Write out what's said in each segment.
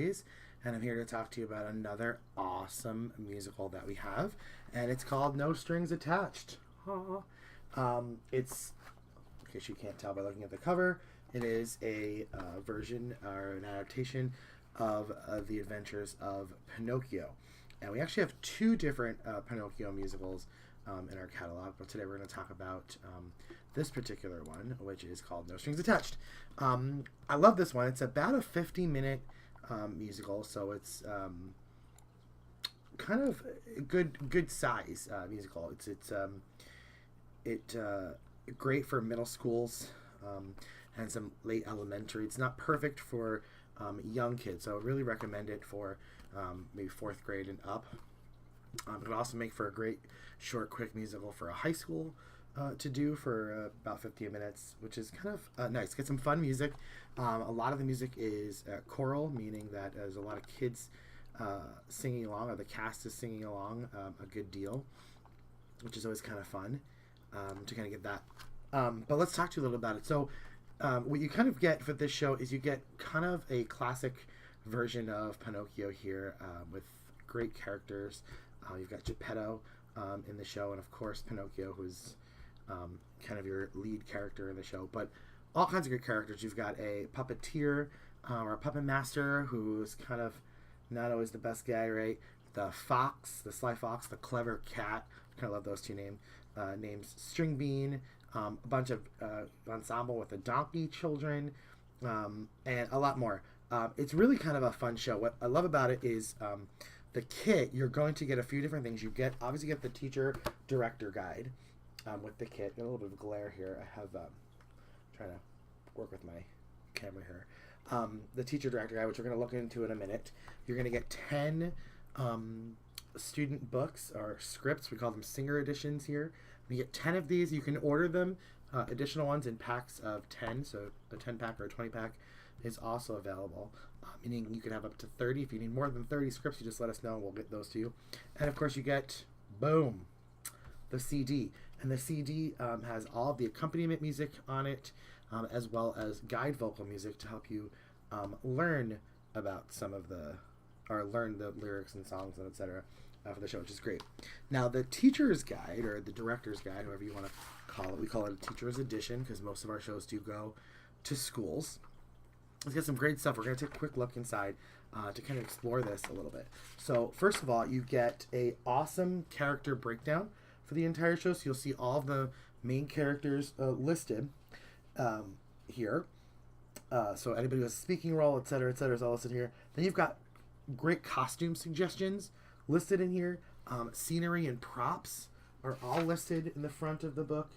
Tuesdays, and I'm here to talk to you about another awesome musical that we have, and it's called No Strings Attached. It's, in case you can't tell by looking at the cover, it is a version or an adaptation of The Adventures of Pinocchio. And we actually have two different Pinocchio musicals in our catalog, but today we're going to talk about this particular one, which is called No Strings Attached. I love this one. It's about a 50-minute musical, so it's kind of a good size musical. It's great for middle schools and some late elementary. It's not perfect for young kids, so I would really recommend it for maybe fourth grade and up. It would also make for a great short, quick musical for a high school to do for about 15 minutes, which is kind of nice. Get some fun music. A lot of the music is choral, meaning that there's a lot of kids singing along, or the cast is singing along a good deal, which is always kind of fun to kind of get that. But let's talk to you a little about it. So what you kind of get for this show is you get kind of a classic version of Pinocchio here with great characters. You've got Geppetto in the show, and of course Pinocchio, who's kind of your lead character in the show, but all kinds of good characters. You've got a puppeteer or a puppet master who's kind of not always the best guy, right? The fox, the sly fox, the clever cat. I kind of love those two names. String Bean, a bunch of ensemble with the donkey children, and a lot more. It's really kind of a fun show. What I love about it is the kit. You're going to get a few different things. You obviously get the teacher director guide with the kit. Got a little bit of glare here. I have trying to work with my camera here. The teacher director guide, which we're going to look into in a minute. You're going to get 10 student books or scripts. We call them singer editions here. You get 10 of these. You can order them, additional ones in packs of 10. So a 10 pack or a 20 pack is also available, meaning you can have up to 30. If you need more than 30 scripts, you just let us know and we'll get those to you. And of course you get, boom, the CD. And the CD has all of the accompaniment music on it, as well as guide vocal music to help you learn about learn the lyrics and songs and etc. For the show, which is great. Now the teacher's guide, or the director's guide, however you want to call it, we call it a teacher's edition because most of our shows do go to schools. Let's get some great stuff. We're going to take a quick look inside to kind of explore this a little bit. So first of all, you get a awesome character breakdown for the entire show. So you'll see all of the main characters listed here. So anybody who has a speaking role, etc., is all listed here. Then you've got great costume suggestions listed in here. Scenery and props are all listed in the front of the book.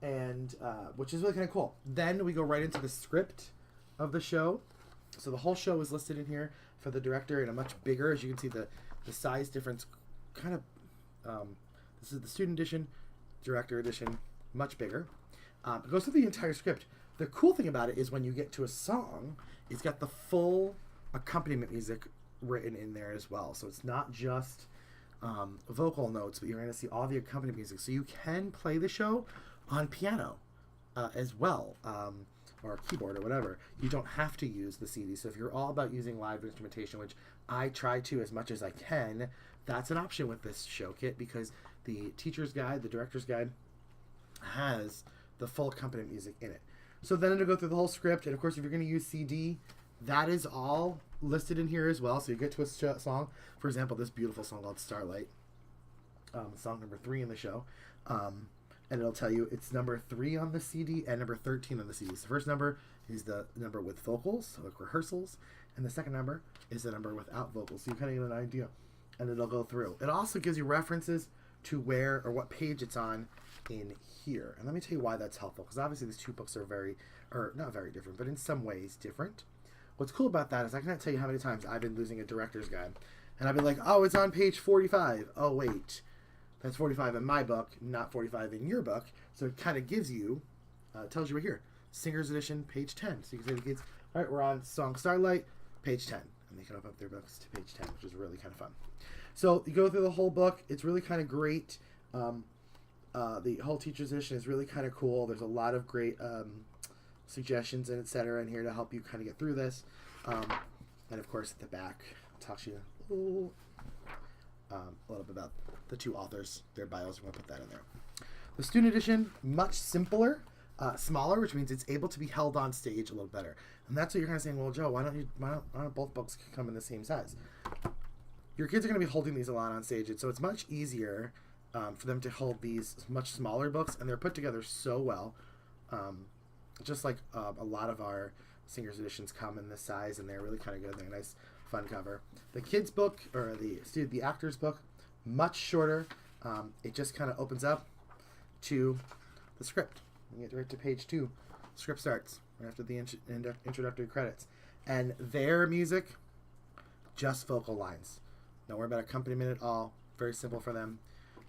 And which is really kind of cool. Then we go right into the script of the show. So the whole show is listed in here for the director in a much bigger, as you can see the size difference kind of, this is the student edition, director edition, much bigger. It goes through the entire script. The cool thing about it is when you get to a song, it's got the full accompaniment music written in there as well. So it's not just vocal notes, but you're going to see all the accompaniment music. So you can play the show on piano as well, or keyboard or whatever. You don't have to use the CD. So if you're all about using live instrumentation, which I try to as much as I can, that's an option with this show kit because the teacher's guide, the director's guide, has the full accompaniment music in it. So then it'll go through the whole script, and of course if you're going to use CD, that is all listed in here as well. So you get to a song, for example, this beautiful song called Starlight, song number 3 in the show. And it'll tell you it's number 3 on the CD and number 13 on the CD. So the first number is the number with vocals, so like rehearsals, and the second number is the number without vocals. So you kind of get an idea, and it'll go through. It also gives you references to where or what page it's on in here. And let me tell you why that's helpful, because obviously these two books are not very different, but in some ways different. What's cool about that is I cannot tell you how many times I've been losing a director's guide, and I've been like, oh, it's on page 45. Oh, wait. That's 45 in my book, not 45 in your book. So it kind of gives you, tells you right here, Singer's Edition, page 10. So you can say to the kids, all right, we're on song Starlight, page 10. And they can open up their books to page 10, which is really kind of fun. So you go through the whole book. It's really kind of great. The whole teacher's edition is really kind of cool. There's a lot of great suggestions and etc. in here to help you kind of get through this. And of course, at the back, I'll talk to you a little bit about the two authors, their bios. We're going to put that in there. The student edition, much simpler, smaller, which means it's able to be held on stage a little better. And that's what you're kind of saying, well, Joe, why don't both books come in the same size? Your kids are going to be holding these a lot on stage, and so it's much easier for them to hold these much smaller books, and they're put together so well. Just like a lot of our singers editions come in this size, and they're really kind of good. They're a nice, fun cover. The kids book, or the actors book, much shorter. It just kind of opens up to the script. You get right to page 2. The script starts right after the introductory credits, and their music, just vocal lines. Don't worry about accompaniment at all. Very simple for them.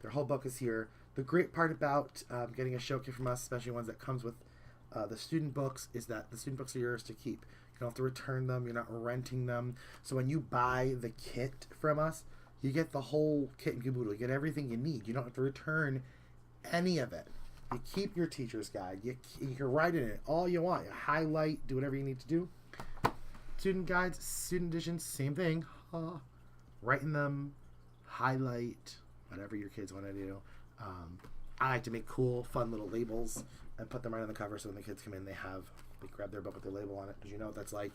Their whole book is here. The great part about getting a show kit from us, especially ones that comes with the student books, is that the student books are yours to keep. You don't have to return them. You're not renting them. So when you buy the kit from us, you get the whole kit and caboodle. You get everything you need. You don't have to return any of it. You keep your teacher's guide. You can write in it all you want. You highlight, do whatever you need to do. Student guides, student editions, same thing. Write in them, highlight, whatever your kids want to do. I like to make cool, fun little labels and put them right on the cover, so when the kids come in, they grab their book with their label on it. Because you know what that's like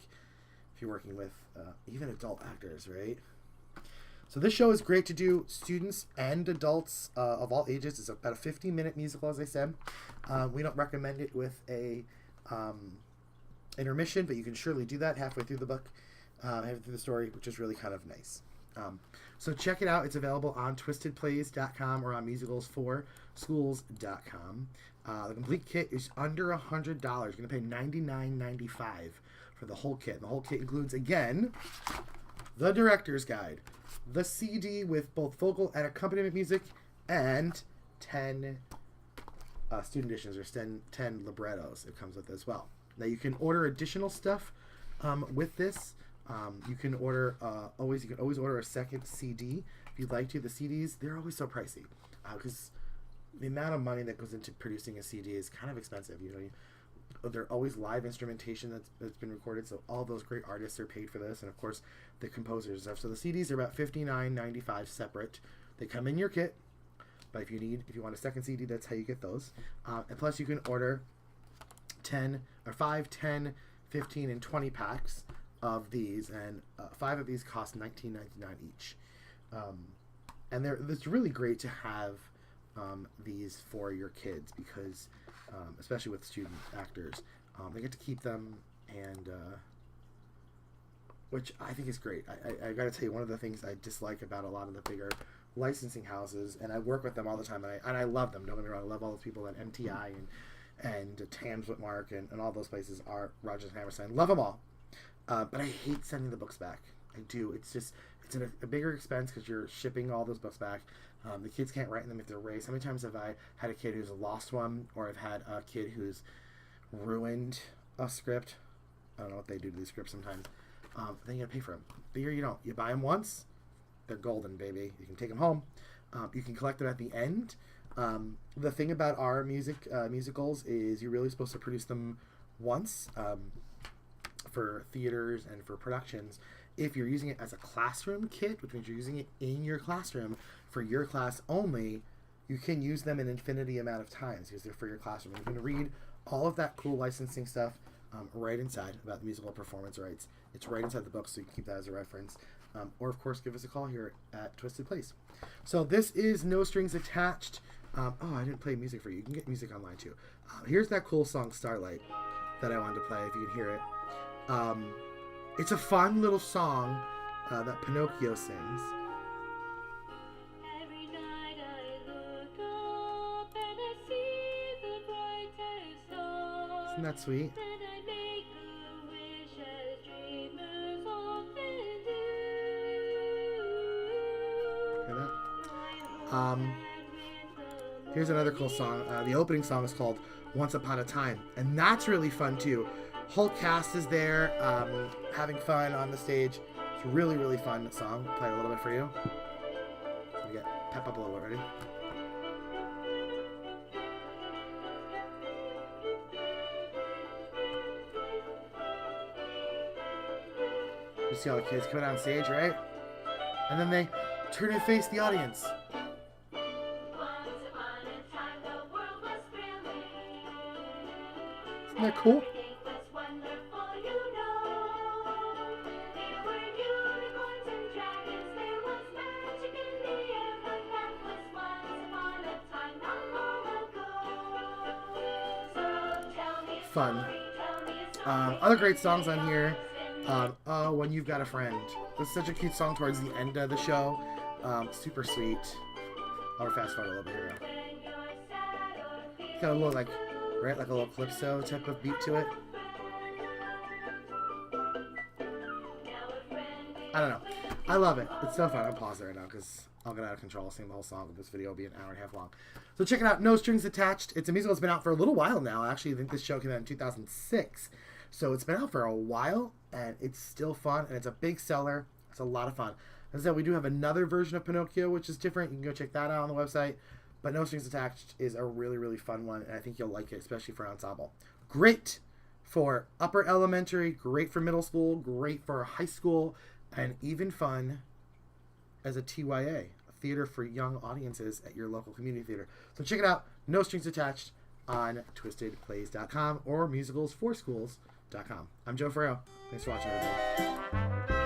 if you're working with even adult actors, right? So this show is great to do students and adults of all ages. It's about a 15-minute musical, as I said. We don't recommend it with a intermission, but you can surely do that halfway through the book, halfway through the story, which is really kind of nice. So check it out. It's available on twistedplays.com or on musicals4schools.com. The complete kit is under $100. You're going to pay $99.95 for the whole kit. And the whole kit includes, again, the director's guide, the CD with both vocal and accompaniment music, and 10 student editions, or 10 librettos it comes with as well. Now you can order additional stuff with this. You can order you can always order a second CD if you'd like to. The CDs, they're always so pricey because the amount of money that goes into producing a CD is kind of expensive. They're always live instrumentation that's been recorded, so all those great artists are paid for this, and of course the composers and stuff. So the CDs are about $59.95 separate. They come in your kit, but if you want a second CD, that's how you get those. And plus you can order 5, 10, 15, and 20 packs of these, and 5 of these cost $19.99 each. And it's really great to have these for your kids because, especially with student actors, they get to keep them, and which I think is great. I got to tell you, one of the things I dislike about a lot of the bigger licensing houses, and I work with them all the time, and I love them. Don't get me wrong, I love all those people at MTI and Tams Whitmark and all those places, are Rogers and Hammerstein. Love them all. But I hate sending the books back. I do. It's a bigger expense because you're shipping all those books back. The kids can't write in them if they're erased. How many times have I had a kid who's lost one, or I've had a kid who's ruined a script? I don't know what they do to these scripts sometimes. Then you gotta pay for them. But here you don't. You buy them once, they're golden, baby. You can take them home. You can collect them at the end. The thing about our musicals is you're really supposed to produce them once. For theaters and for productions, if you're using it as a classroom kit, which means you're using it in your classroom for your class only, you can use them an infinity amount of times because they're for your classroom. You can read all of that cool licensing stuff right inside about the musical performance rights. It's right inside the book, so you can keep that as a reference. Or, of course, give us a call here at Twisted Place. So this is No Strings Attached. I didn't play music for you. You can get music online, too. Here's that cool song, Starlight, that I wanted to play, if you can hear it. It's a fun little song that Pinocchio sings. Every night I look up and I see the brightest star. Isn't that sweet? And I make a wish as dreamers often do. Hear that? Here's another cool song. The opening song is called Once Upon a Time, and that's really fun too. Whole cast is there, having fun on the stage. It's a really, really fun song. Play it a little bit for you. Let me get pep up a little bit. Ready? You see all the kids coming on stage, right? And then they turn and face the audience. Isn't that cool? Fun. Other great songs on here. Oh, When You've Got a Friend. This is such a cute song towards the end of the show. Super sweet. I'll fast forward a little bit here. It's got a little like a little calypso type of beat to it. I don't know. I love it. It's so fun. I'll pause it right now because I'll get out of control singing the whole song. This video will be an hour and a half long. So check it out. No Strings Attached. It's a musical that's been out for a little while now. Actually, I think this show came out in 2006. So it's been out for a while, and it's still fun, and it's a big seller. It's a lot of fun. As I said, we do have another version of Pinocchio, which is different. You can go check that out on the website. But No Strings Attached is a really, really fun one, and I think you'll like it, especially for ensemble. Great for upper elementary, great for middle school, great for high school, and even fun as a TYA, a theater for young audiences at your local community theater. So check it out, No Strings Attached, on twistedplays.com or musicalsforschools.com. I'm Joe Ferrero. Thanks for watching, everybody.